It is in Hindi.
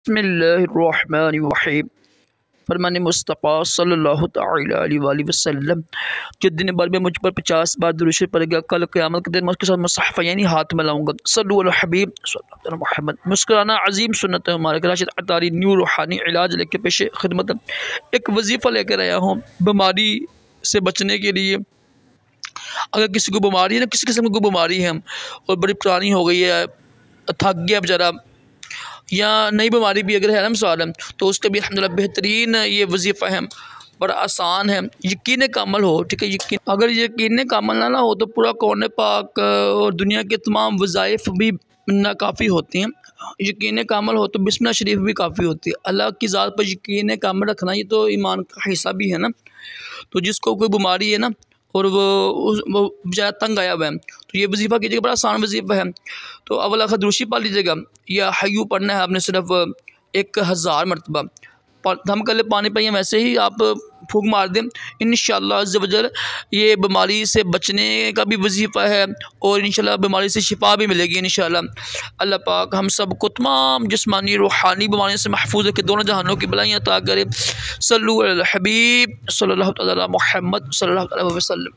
बिस्मिल्लाहिर्रहमानिर्रहीम। फरमान मुस्तफ़ा सल्लल्लाहु तआला अलैहि वसल्लम कि दिन भर में मुझ पर 50 बार दुरूद शरीफ पड़ेगा, कल क़यामत के दिन मैं उसके साथ मुसहफ़ यानी हाथ मिलाऊंगा। सल्लु अला हबीब सल्लल्लाहु अलैहि मोहम्मद। मुस्कुराना अजीम सुन्नत है हमारे। राशिद अतारी न्यू रूहानी इलाज लेके पेश खिदमत एक वजीफ़ा लेकर आया हूँ बीमारी से बचने के लिए। अगर किसी को बीमारी है ना, किसी किस्म की बीमारी है और बड़ी पुरानी हो गई है, थक गया बेचारा, या नई बीमारी भी अगर है ना मिसाल, तो उसके भी अल्हम्दुलिल्लाह बेहतरीन ये वजीफ़ा है, बड़ा आसान है। यकीन कामल हो, ठीक है। यकीन अगर यकीन कामल ना हो तो पूरा कौन पाक और दुनिया के तमाम वज़ाइफ भी नाकाफ़ी होती हैं। यकीन कामल हो तो बिस्मिल्लाह शरीफ भी काफ़ी होती है। अल्लाह की ज़ात पर यकीन कामल रखना ये तो ईमान का हिस्सा भी है ना। तो जिसको कोई बीमारी है ना और वो बेचारा तंग आया हुआ है, तो ये वजीफ़ा कीजिएगा, बड़ा आसान वजीफ़ा है। तो अव्वल खदरूशी पा लीजिएगा, या हय्यू पढ़ना है आपने सिर्फ 1000 मरतबा। हम कर ले पानी पर, वैसे ही आप फूंक मार दें, इंशाअल्लाह अज़्ज़ व जल ये बीमारी से बचने का भी वजीफ़ा है और इंशाअल्लाह बीमारी से शिफा भी मिलेगी इंशाअल्लाह। अल्लाह पाक हम सब को तमाम जिस्मानी रूहानी बीमारियों से महफूज रखे, दोनों जहानों की बलाइयाँ अता करे। सल्लु अला हबीब सल्लल्लाहु अलैहि मोहम्मद सल्लल्लाहु अलैहि वसल्लम।